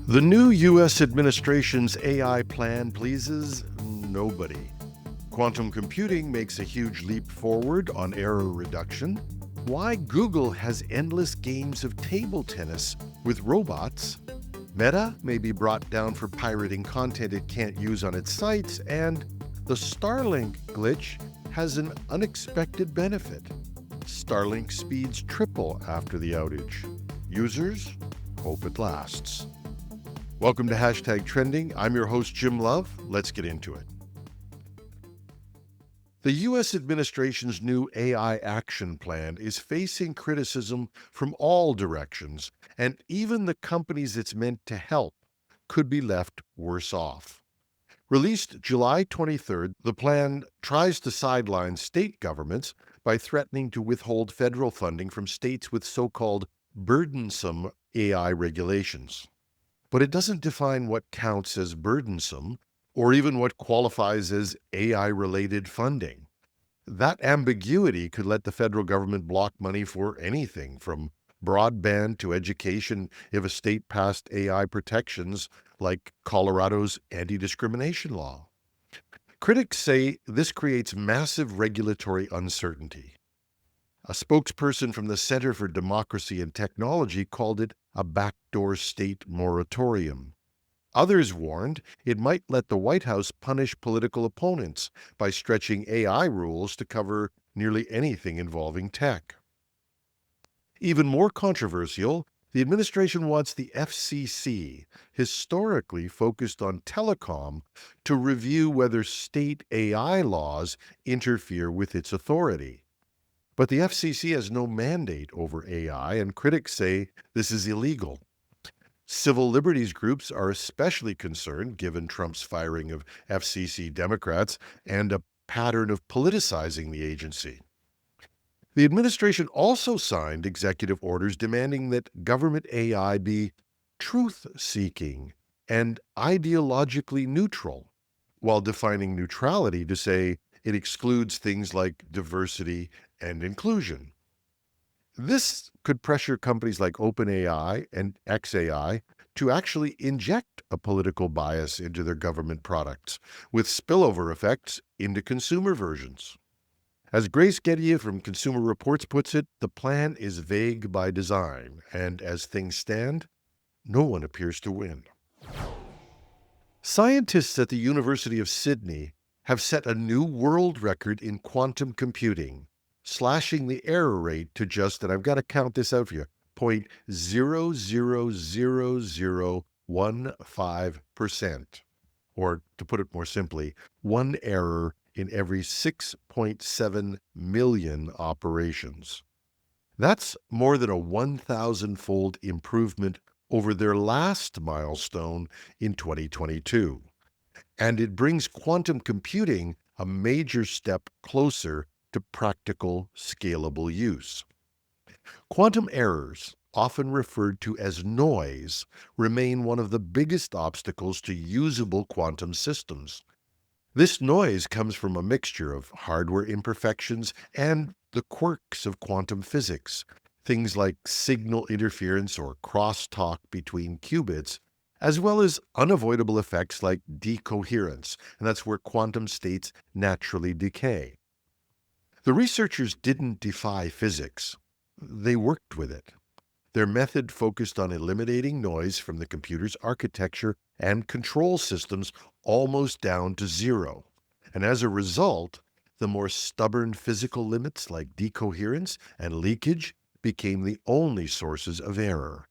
The new U.S. administration's AI plan pleases nobody. Quantum computing makes a huge leap forward on error reduction. Why Google has endless games of table tennis with robots. Meta may be brought down for pirating content it can't use on its sites, and the Starlink glitch has an unexpected benefit. Starlink speeds triple after the outage. Users hope it lasts. Welcome to Hashtag Trending. I'm your host, Jim Love. Let's get into it. The U.S. administration's new AI action plan is facing criticism from all directions, and even the companies it's meant to help could be left worse off. Released July 23rd, the plan tries to sideline state governments by threatening to withhold federal funding from states with so-called burdensome AI regulations. But it doesn't define what counts as burdensome or even what qualifies as AI-related funding. That ambiguity could let the federal government block money for anything from broadband to education if a state passed AI protections like Colorado's anti-discrimination law. Critics say this creates massive regulatory uncertainty. A spokesperson from the Center for Democracy and Technology called it a backdoor state moratorium. Others warned it might let the White House punish political opponents by stretching AI rules to cover nearly anything involving tech. Even more controversial, the administration wants the FCC, historically focused on telecom, to review whether state AI laws interfere with its authority. But the FCC has no mandate over AI, and critics say this is illegal. Civil liberties groups are especially concerned given Trump's firing of FCC Democrats and a pattern of politicizing the agency. The administration also signed executive orders demanding that government AI be truth-seeking and ideologically neutral, while defining neutrality to say it excludes things like diversity and inclusion. This could pressure companies like OpenAI and xAI to actually inject a political bias into their government products, with spillover effects into consumer versions. As Grace Gettier from Consumer Reports puts it, the plan is vague by design, and as things stand, no one appears to win. Scientists at the University of Sydney have set a new world record in quantum computing, slashing the error rate to just, and I've got to count this out for you, 0.000015%. Or to put it more simply, one error in every 6.7 million operations. That's more than a 1,000-fold improvement over their last milestone in 2022. And it brings quantum computing a major step closer to practical, scalable use. Quantum errors, often referred to as noise, remain one of the biggest obstacles to usable quantum systems. This noise comes from a mixture of hardware imperfections and the quirks of quantum physics, things like signal interference or crosstalk between qubits, as well as unavoidable effects like decoherence, and that's where quantum states naturally decay. The researchers didn't defy physics. They worked with it. Their method focused on eliminating noise from the computer's architecture and control systems almost down to zero. And as a result, the more stubborn physical limits like decoherence and leakage became the only sources of error.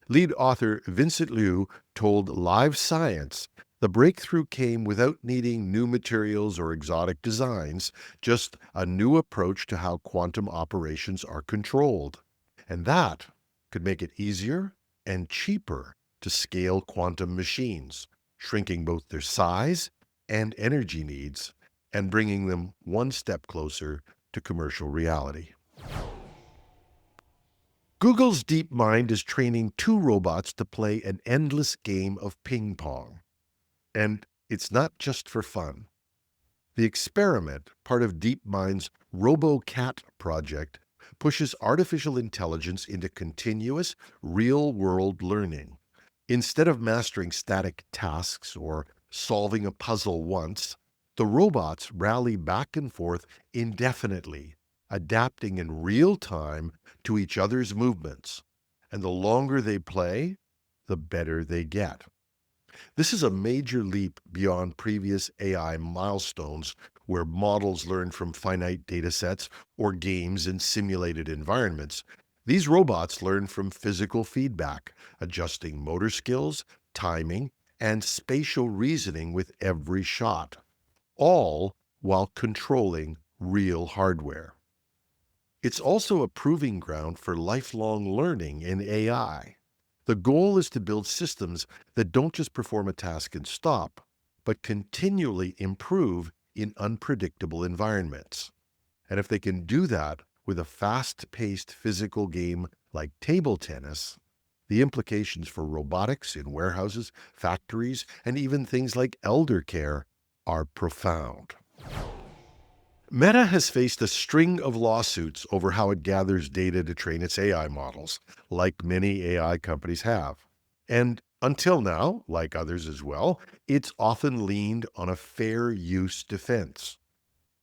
Lead author Vincent Liu told Live Science the breakthrough came without needing new materials or exotic designs, just a new approach to how quantum operations are controlled. And that could make it easier and cheaper to scale quantum machines, shrinking both their size and energy needs and bringing them one step closer to commercial reality. Google's DeepMind is training 2 robots to play an endless game of ping pong. And it's not just for fun. The experiment, part of DeepMind's RoboCat project, pushes artificial intelligence into continuous, real-world learning. Instead of mastering static tasks or solving a puzzle once, the robots rally back and forth indefinitely, adapting in real time to each other's movements. And the longer they play, the better they get. This is a major leap beyond previous AI milestones where models learn from finite data sets or games in simulated environments. These robots learn from physical feedback, adjusting motor skills, timing, and spatial reasoning with every shot, all while controlling real hardware. It's also a proving ground for lifelong learning in AI. The goal is to build systems that don't just perform a task and stop, but continually improve in unpredictable environments. And if they can do that with a fast-paced physical game like table tennis, the implications for robotics in warehouses, factories, and even things like elder care are profound. Meta has faced a string of lawsuits over how it gathers data to train its AI models, like many AI companies have. And until now, like others as well, it's often leaned on a fair use defense.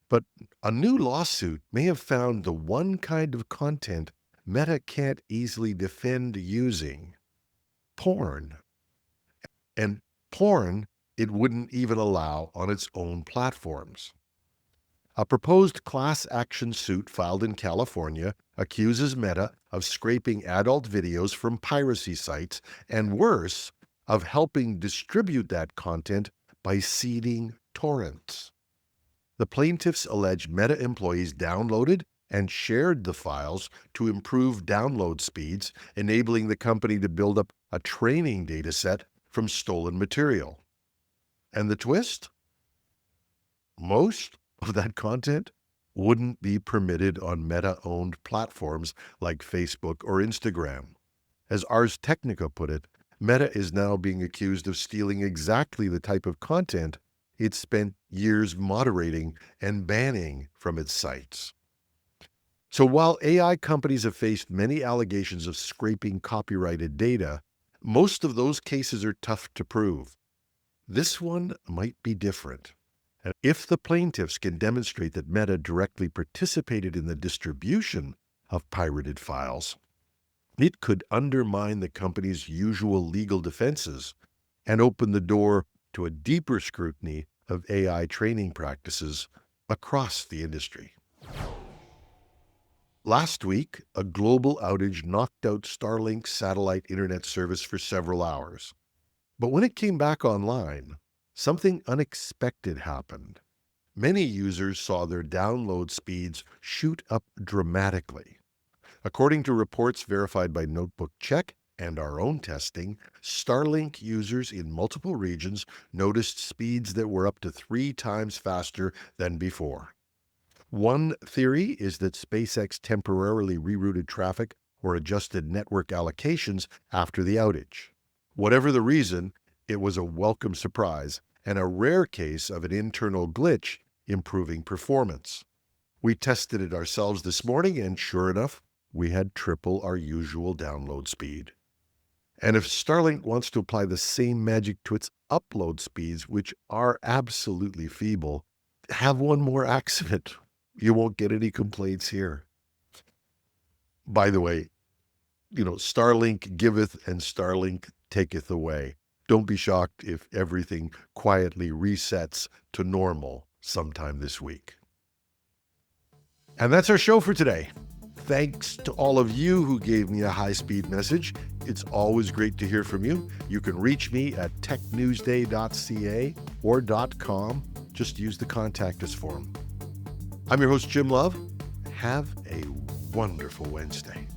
But a new lawsuit may have found the one kind of content Meta can't easily defend using: porn. And porn it wouldn't even allow on its own platforms. A proposed class action suit filed in California accuses Meta of scraping adult videos from piracy sites and, worse, of helping distribute that content by seeding torrents. The plaintiffs allege Meta employees downloaded and shared the files to improve download speeds, enabling the company to build up a training data set from stolen material. And the twist? Most of that content wouldn't be permitted on Meta-owned platforms like Facebook or Instagram. As Ars Technica put it, Meta is now being accused of stealing exactly the type of content it spent years moderating and banning from its sites. So while AI companies have faced many allegations of scraping copyrighted data, most of those cases are tough to prove. This one might be different. And if the plaintiffs can demonstrate that Meta directly participated in the distribution of pirated files, it could undermine the company's usual legal defenses and open the door to a deeper scrutiny of AI training practices across the industry. Last week, a global outage knocked out Starlink's satellite internet service for several hours. But when it came back online, something unexpected happened. Many users saw their download speeds shoot up dramatically. According to reports verified by Notebook Check and our own testing, Starlink users in multiple regions noticed speeds that were up to 3 times faster than before. One theory is that SpaceX temporarily rerouted traffic or adjusted network allocations after the outage. Whatever the reason, it was a welcome surprise and a rare case of an internal glitch improving performance. We tested it ourselves this morning, and sure enough, we had triple our usual download speed. And if Starlink wants to apply the same magic to its upload speeds, which are absolutely feeble, have one more accident. You won't get any complaints here. By the way, Starlink giveth and Starlink taketh away. Don't be shocked if everything quietly resets to normal sometime this week. And that's our show for today. Thanks to all of you who gave me a high-speed message. It's always great to hear from you. You can reach me at technewsday.ca or .com. Just use the Contact Us form. I'm your host, Jim Love. Have a wonderful Wednesday.